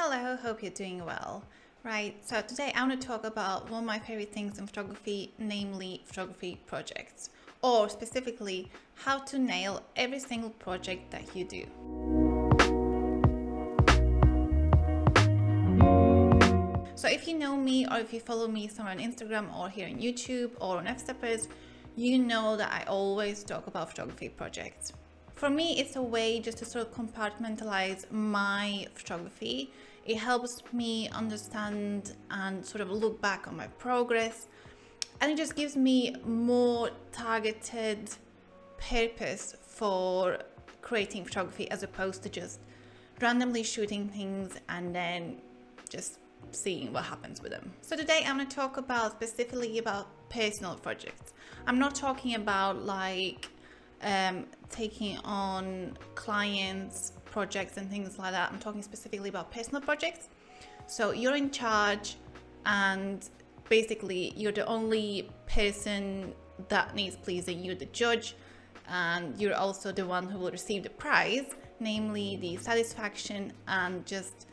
Hello, hope you're doing well. Right, so today I want to talk about one of my favorite things in photography, namely photography projects, or specifically how to nail every single project that you do. So if you know me or if you follow me somewhere on Instagram or here on YouTube or on Fsteppers, you know that I always talk about photography projects. For me, it's a way just to sort of compartmentalize my photography. It helps me understand and sort of look back on my progress, and it just gives me more targeted purpose for creating photography as opposed to just randomly shooting things and then just seeing what happens with them. So today I'm going to talk about specifically about personal projects. I'm not talking about like taking on clients, projects and things like that. I'm talking specifically about personal projects. So you're in charge and basically you're the only person that needs pleasing. You're the judge and you're also the one who will receive the prize, namely the satisfaction and just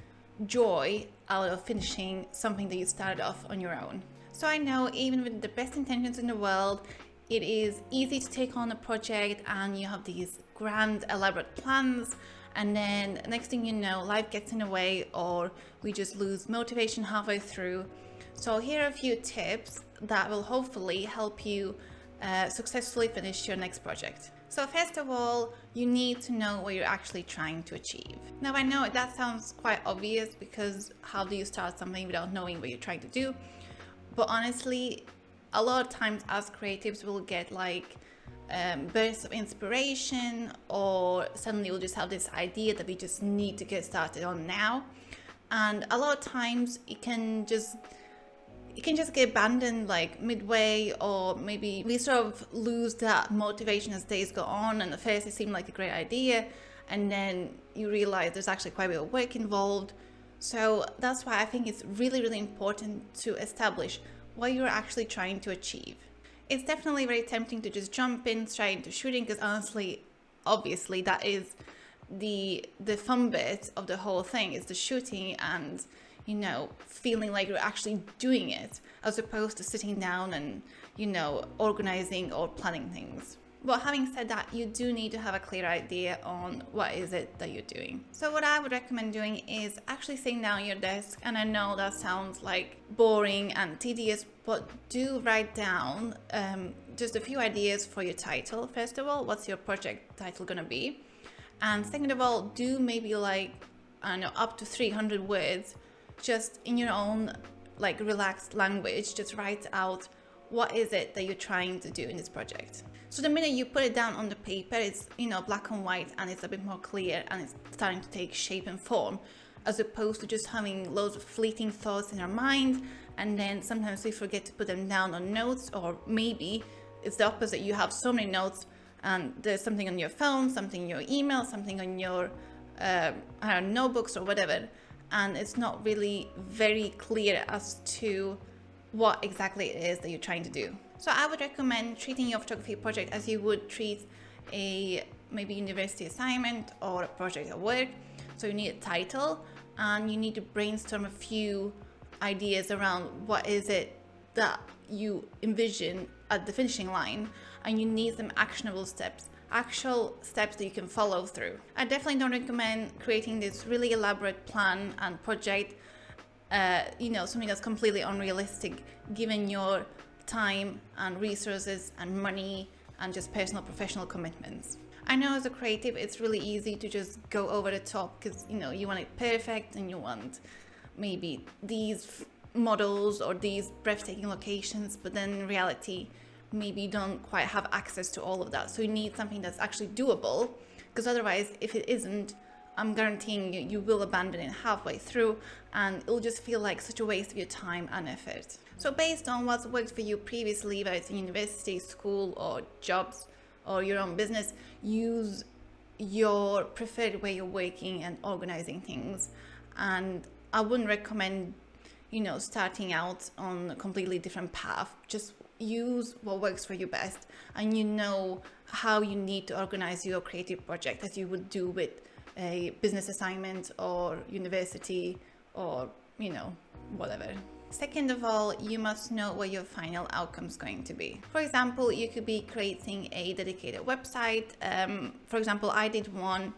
joy out of finishing something that you started off on your own. So I know even with the best intentions in the world, it is easy to take on a project and you have these grand elaborate plans, and then next thing you know, life gets in the way or we just lose motivation halfway through. So here are a few tips that will hopefully help you successfully finish your next project. So first of all, you need to know what you're actually trying to achieve. Now I know that sounds quite obvious because how do you start something without knowing what you're trying to do? But honestly, a lot of times as creatives we'll get like bursts of inspiration, or suddenly we'll just have this idea that we just need to get started on now. And a lot of times it can just get abandoned like midway, or maybe we sort of lose that motivation as days go on, and at first it seemed like a great idea and then you realize there's actually quite a bit of work involved. So that's why I think it's really important to establish what you're actually trying to achieve. It's definitely very tempting to just jump in straight into shooting because honestly, obviously that is the fun bit of the whole thing, is the shooting and feeling like you're actually doing it as opposed to sitting down and organizing or planning things. But having said that, you do need to have a clear idea on what is it that you're doing. So what I would recommend doing is actually sitting down at your desk, and I know that sounds like boring and tedious, but do write down just a few ideas for your title. First of all, what's your project title gonna be? And second of all, do maybe like, I don't know, up to 300 words, just in your own like relaxed language, just write out what is it that you're trying to do in this project. So the minute you put it down on the paper, it's black and white and it's a bit more clear and it's starting to take shape and form, as opposed to just having loads of fleeting thoughts in our mind and then sometimes we forget to put them down on notes, or maybe it's the opposite, you have so many notes and there's something on your phone, something in your email, something on your notebooks or whatever, and it's not really very clear as to what exactly it is that you're trying to do. So I would recommend treating your photography project as you would treat a maybe university assignment or a project at work. So you need a title and you need to brainstorm a few ideas around what is it that you envision at the finishing line, and you need some actionable steps, actual steps that you can follow through. I definitely don't recommend creating this really elaborate plan and project, something that's completely unrealistic given your time and resources and money and just personal professional commitments. I know as a creative it's really easy to just go over the top because you want it perfect and you want maybe these models or these breathtaking locations, but then in reality maybe you don't quite have access to all of that. So you need something that's actually doable, because otherwise if it isn't, I'm guaranteeing you will abandon it halfway through and it'll just feel like such a waste of your time and effort. So based on what's worked for you previously, whether it's in university, school or jobs or your own business, use your preferred way of working and organizing things. And I wouldn't recommend starting out on a completely different path. Just use what works for you best, and how you need to organize your creative project as you would do with a business assignment or university or, whatever. Second of all, you must know what your final outcome is going to be. For example, you could be creating a dedicated website. For example, I did one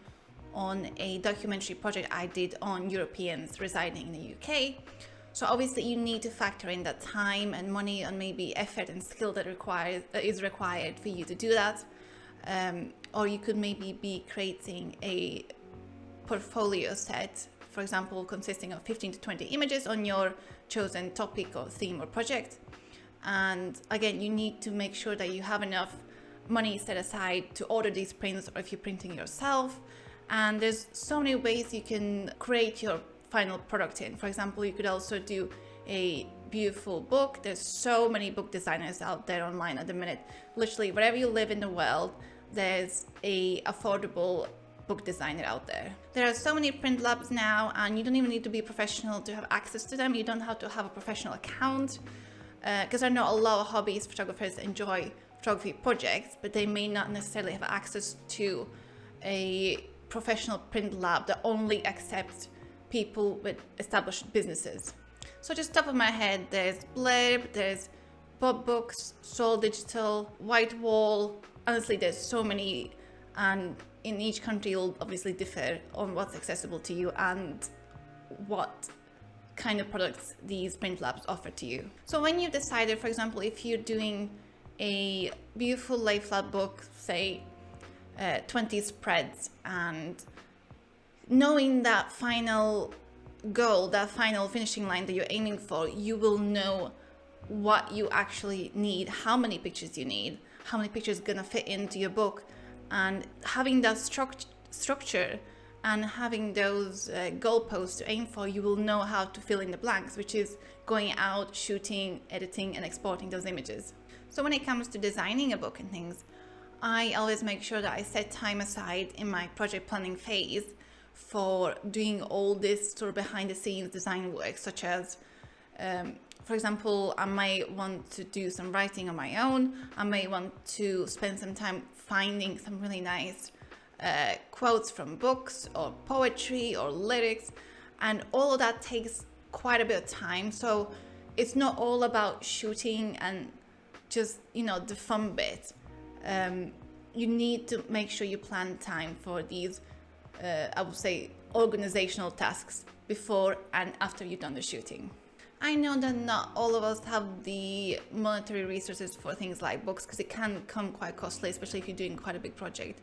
on a documentary project I did on Europeans residing in the UK. So obviously you need to factor in that time and money and maybe effort and skill that is required for you to do that. Or you could maybe be creating a portfolio set, for example, consisting of 15 to 20 images on your chosen topic or theme or project. And again, you need to make sure that you have enough money set aside to order these prints, or if you're printing yourself. And there's so many ways you can create your final product in. For example, you could also do a beautiful book. There's so many book designers out there online at the minute. Literally, wherever you live in the world, there's a affordable book designer out there. There are so many print labs now, and you don't even need to be a professional to have access to them. You don't have to have a professional account, because I know a lot of hobbyist photographers enjoy photography projects, but they may not necessarily have access to a professional print lab that only accepts people with established businesses. So just top of my head, there's Blurb, there's Bob Books, Soul Digital, White Wall. Honestly, there's so many, and in each country will obviously differ on what's accessible to you and what kind of products these print labs offer to you. So when you've decided, for example, if you're doing a beautiful lay flat book, say 20 spreads, and knowing that final goal, that final finishing line that you're aiming for, you will know what you actually need, how many pictures you need, how many pictures are gonna fit into your book. And having that structure and having those goalposts to aim for, you will know how to fill in the blanks, which is going out, shooting, editing, and exporting those images. So when it comes to designing a book and things, I always make sure that I set time aside in my project planning phase for doing all this sort of behind the scenes design work, such as, for example, I may want to do some writing on my own. I may want to spend some time finding some really nice quotes from books or poetry or lyrics, and all of that takes quite a bit of time. So it's not all about shooting and just, the fun bit. You need to make sure you plan time for these, I would say, organizational tasks before and after you've done the shooting. I know that not all of us have the monetary resources for things like books, because it can come quite costly, especially if you're doing quite a big project.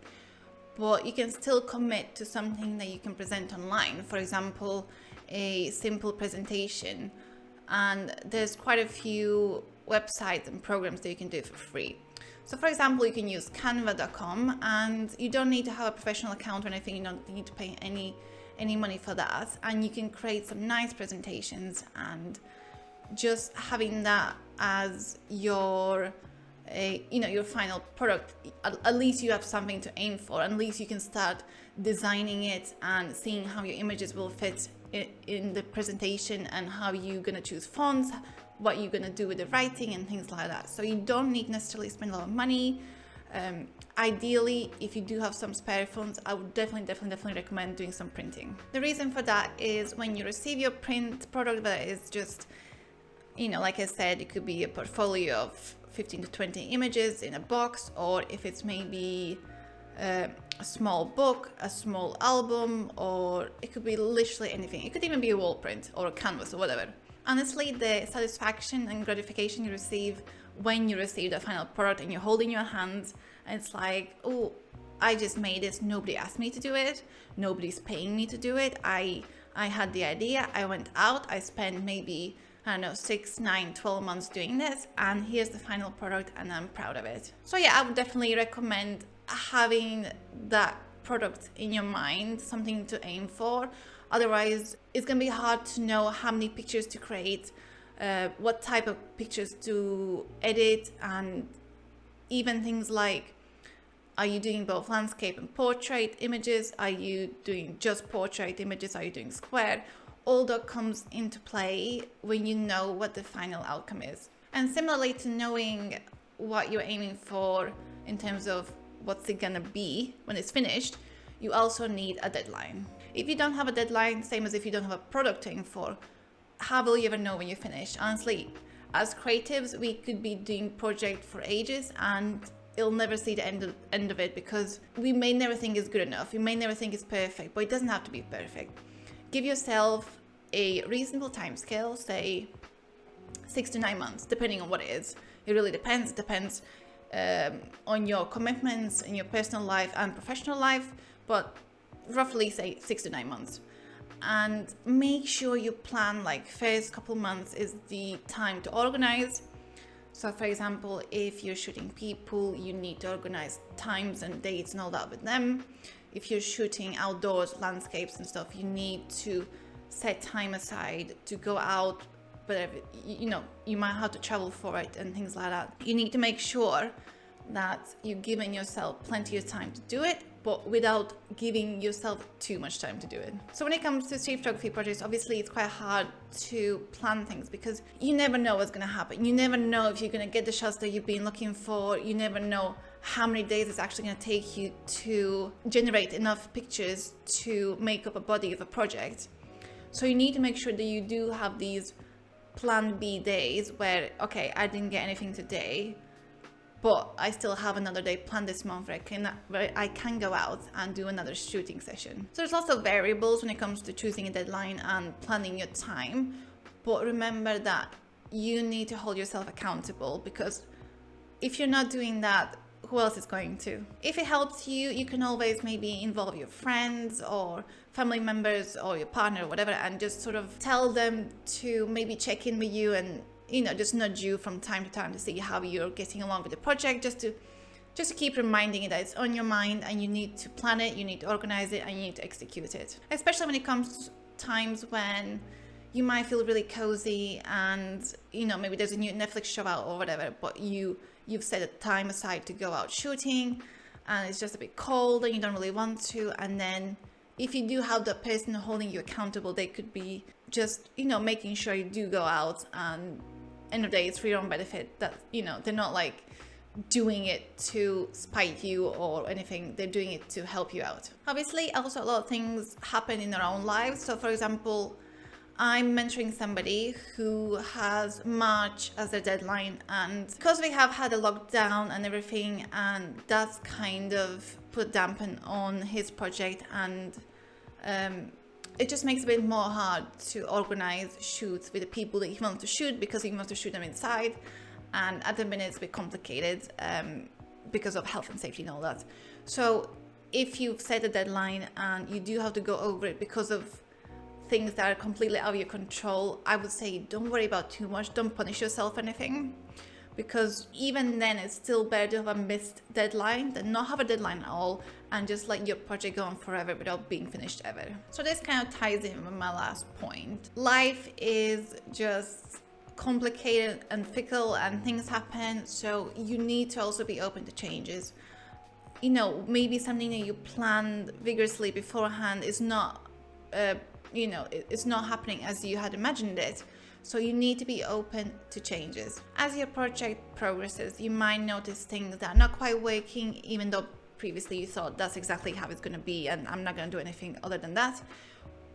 But you can still commit to something that you can present online. For example, a simple presentation. And there's quite a few websites and programs that you can do for free. So for example, you can use canva.com, and you don't need to have a professional account or anything. You don't need to pay any money for that, and you can create some nice presentations. And just having that as your your final product, at least you have something to aim for. At least you can start designing it and seeing how your images will fit in the presentation, and how you're going to choose fonts, what you're going to do with the writing and things like that. So you don't need necessarily spend a lot of money. Ideally, if you do have some spare funds, I would definitely recommend doing some printing. The reason for that is when you receive your print product, that is just, like I said, it could be a portfolio of 15 to 20 images in a box, or if it's maybe a small book, a small album, or it could be literally anything. It could even be a wall print or a canvas or whatever. Honestly, the satisfaction and gratification you receive when you receive the final product and you hold in your hands, and it's like, oh, I just made this. Nobody asked me to do it. Nobody's paying me to do it. I had the idea. I went out. I spent maybe, 6, 9, 12 months doing this, and here's the final product, and I'm proud of it. So yeah, I would definitely recommend having that product in your mind, something to aim for. Otherwise, it's going to be hard to know how many pictures to create, what type of pictures to edit, and even things like, are you doing both landscape and portrait images? Are you doing just portrait images? Are you doing square? All that comes into play when you know what the final outcome is. And similarly to knowing what you're aiming for in terms of what's it gonna be when it's finished, you also need a deadline. If you don't have a deadline, same as if you don't have a product to aim for, how will you ever know when you finish? Honestly, as creatives, we could be doing project for ages and you'll never see the end of it, because we may never think it's good enough. We may never think it's perfect, but it doesn't have to be perfect. Give yourself a reasonable time scale, say 6 to 9 months, depending on what it is. It really depends. It depends on your commitments in your personal life and professional life, but roughly say 6 to 9 months. And make sure you plan, like, first couple months is the time to organize. So for example, if you're shooting people, you need to organize times and dates and all that with them. If you're shooting outdoors, landscapes and stuff, you need to set time aside to go out, but you might have to travel for it and things like that. You need to make sure that you're giving yourself plenty of time to do it, but without giving yourself too much time to do it. So when it comes to street photography projects, obviously it's quite hard to plan things because you never know what's going to happen. You never know if you're going to get the shots that you've been looking for. You never know how many days it's actually going to take you to generate enough pictures to make up a body of a project. So you need to make sure that you do have these plan B days where, okay, I didn't get anything today, but I still have another day planned this month where I can go out and do another shooting session. So there's lots of variables when it comes to choosing a deadline and planning your time. But remember that you need to hold yourself accountable, because if you're not doing that, who else is going to? If it helps you, you can always maybe involve your friends or family members or your partner or whatever, and just sort of tell them to maybe check in with you and just nudge you from time to time to see how you're getting along with the project, just to keep reminding you that it's on your mind and you need to plan it, you need to organize it, and you need to execute it. Especially when it comes to times when you might feel really cozy and maybe there's a new Netflix show out or whatever, but you've set a time aside to go out shooting and it's just a bit cold and you don't really want to. And then if you do have the person holding you accountable, they could be just making sure you do go out, and end of the day it's for your own benefit, that they're not like doing it to spite you or anything. They're doing it to help you out. Obviously, also a lot of things happen in our own lives. So for example, I'm mentoring somebody who has March as their deadline, and because we have had a lockdown and everything, and that's kind of put dampen on his project, and it just makes it a bit more hard to organize shoots with the people that he wants to shoot, because he wants to shoot them inside, and at the minute it's a bit complicated because of health and safety and all that. So if you've set a deadline and you do have to go over it because of things that are completely out of your control, I would say don't worry about too much. Don't punish yourself or anything, because even then it's still better to have a missed deadline than not have a deadline at all and just let your project go on forever without being finished ever. So this kind of ties in with my last point. Life is just complicated and fickle and things happen, so you need to also be open to changes. Maybe something that you planned vigorously beforehand is not it's not happening as you had imagined it. So you need to be open to changes. As your project progresses, you might notice things that are not quite working, even though previously you thought that's exactly how it's going to be and I'm not going to do anything other than that.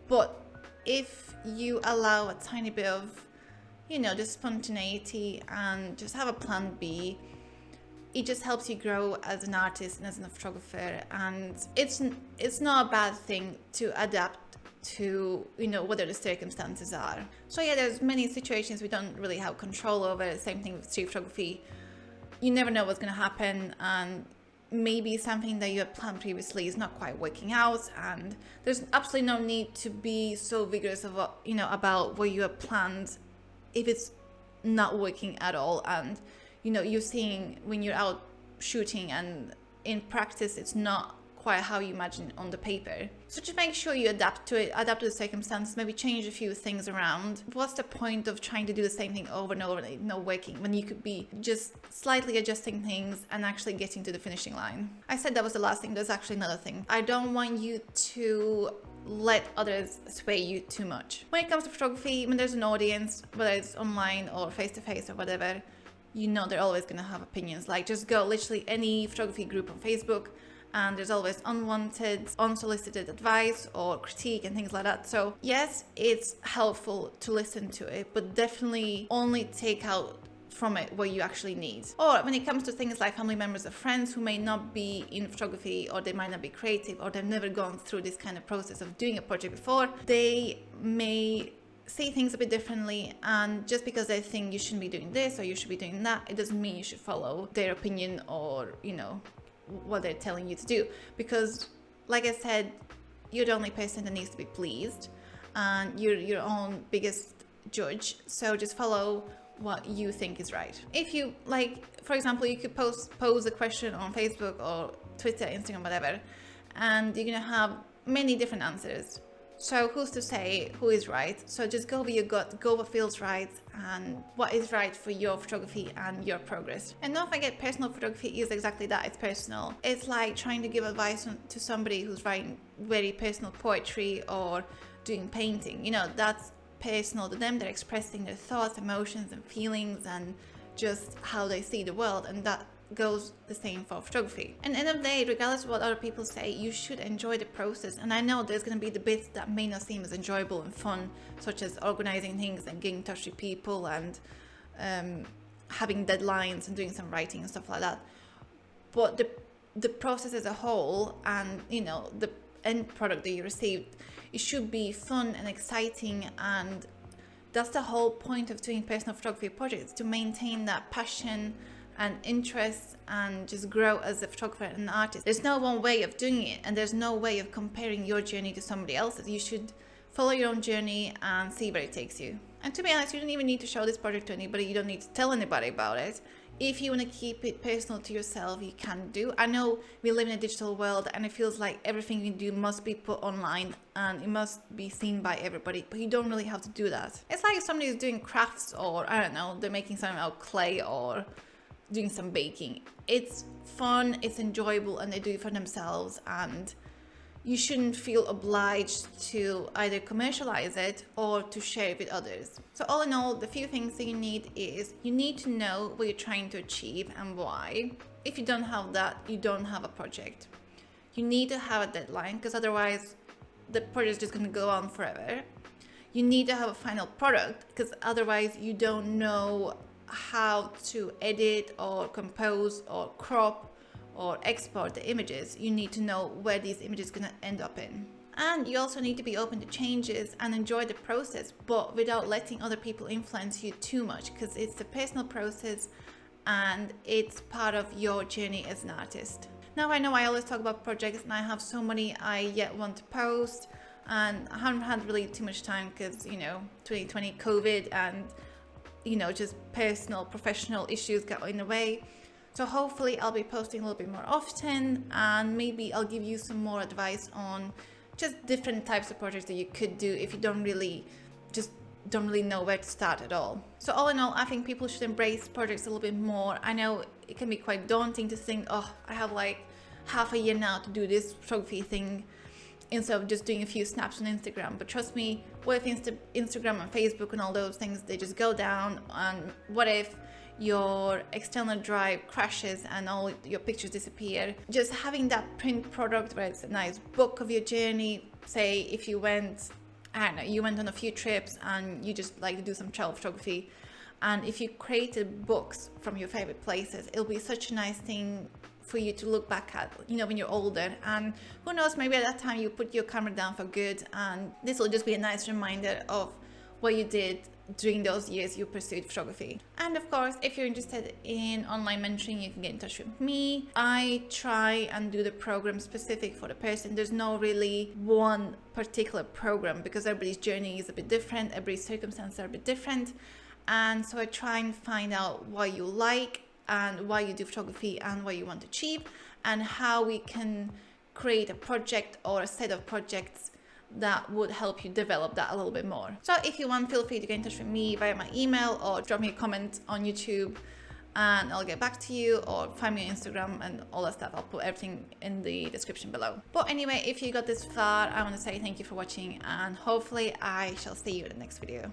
But if you allow a tiny bit of, just spontaneity and just have a plan B, it just helps you grow as an artist and as a photographer. And it's not a bad thing to adapt to whatever the circumstances are. So yeah, there's many situations we don't really have control over. Same thing with street photography. You never know what's going to happen, and maybe something that you had planned previously is not quite working out, and there's absolutely no need to be so vigorous about what you have planned if it's not working at all. And you're seeing when you're out shooting and in practice it's not quite how you imagine on the paper. So just make sure you adapt to it, adapt to the circumstances, maybe change a few things around. What's the point of trying to do the same thing over and over and it not working when you could be just slightly adjusting things and actually getting to the finishing line? I said that was the last thing. There's actually another thing. I don't want you to let others sway you too much. When it comes to photography, when there's an audience, whether it's online or face-to-face or whatever, they're always going to have opinions. Like, just go literally any photography group on Facebook and there's always unwanted, unsolicited advice or critique and things like that. So yes, it's helpful to listen to it, but definitely only take out from it what you actually need. Or when it comes to things like family members or friends who may not be in photography, or they might not be creative, or they've never gone through this kind of process of doing a project before, they may see things a bit differently, and just because they think you shouldn't be doing this or you should be doing that, it doesn't mean you should follow their opinion or, you know, what they're telling you to do. Because like I said, you're the only person that needs to be pleased, and you're your own biggest judge. So just follow what you think is right. If you like, for example, you could pose a question on Facebook or Twitter, Instagram, whatever, and you're gonna have many different answers. So who's to say who is right? So just go with your gut, go what feels right and what is right for your photography and your progress. And don't forget, personal photography is exactly that, it's personal. It's like trying to give advice to somebody who's writing very personal poetry or doing painting. You know, that's personal to them. They're expressing their thoughts, emotions and feelings and just how they see the world, and that goes the same for photography. And at the end of the day, regardless of what other people say, you should enjoy the process. And I know there's going to be the bits that may not seem as enjoyable and fun, such as organizing things and getting in touch with people and having deadlines and doing some writing and stuff like that. But the process as a whole, and you know, the end product that you received, it should be fun and exciting, and that's the whole point of doing personal photography projects, to maintain that passion and interest and just grow as a photographer and an artist. There's no one way of doing it, and there's no way of comparing your journey to somebody else's. You should follow your own journey and see where it takes you. And to be honest, you don't even need to show this project to anybody. You don't need to tell anybody about it. If you want to keep it personal to yourself, you can do. I know we live in a digital world, and it feels like everything you do must be put online and it must be seen by everybody, but you don't really have to do that. It's like if somebody is doing crafts, or I don't know, they're making something out of clay or doing some baking. It's fun, it's enjoyable, and they do it for themselves, and you shouldn't feel obliged to either commercialize it or to share it with others. So all in all, the few things that you need is, you need to know what you're trying to achieve and why. If you don't have that, you don't have a project. You need to have a deadline, because otherwise the project is just going to go on forever. You need to have a final product, because otherwise you don't know how to edit or compose or crop or export the images. You need to know where these images are going to end up in. And you also need to be open to changes and enjoy the process, but without letting other people influence you too much, because it's a personal process and it's part of your journey as an artist. Now, I know I always talk about projects, and I have so many I yet want to post, and I haven't had really too much time because, you know, 2020 COVID and, you know, just personal, professional issues got in the way. So hopefully I'll be posting a little bit more often, and maybe I'll give you some more advice on just different types of projects that you could do if you don't really know where to start at all. So all in all, I think people should embrace projects a little bit more. I know it can be quite daunting to think, oh, I have like half a year now to do this photography thing, instead of just doing a few snaps on Instagram. But trust me, what if Instagram and Facebook and all those things, they just go down? And what if your external drive crashes and all your pictures disappear? Just having that print product, where it's a nice book of your journey. Say if you went, I don't know, you went on a few trips and you just like to do some travel photography, and if you created books from your favorite places, it'll be such a nice thing for you to look back at, you know, when you're older. And who knows, maybe at that time you put your camera down for good, and this will just be a nice reminder of what you did during those years you pursued photography. And of course, if you're interested in online mentoring, you can get in touch with me. I try and do the program specific for the person. There's no really one particular program, because everybody's journey is a bit different, everybody's circumstances are a bit different, and so I try and find out what you like and why you do photography and what you want to achieve, and how we can create a project or a set of projects that would help you develop that a little bit more. So if you want, feel free to get in touch with me via my email, or drop me a comment on YouTube and I'll get back to you, or find me on Instagram and all that stuff. I'll put everything in the description below. But anyway, if you got this far, I want to say thank you for watching, and hopefully I shall see you in the next video.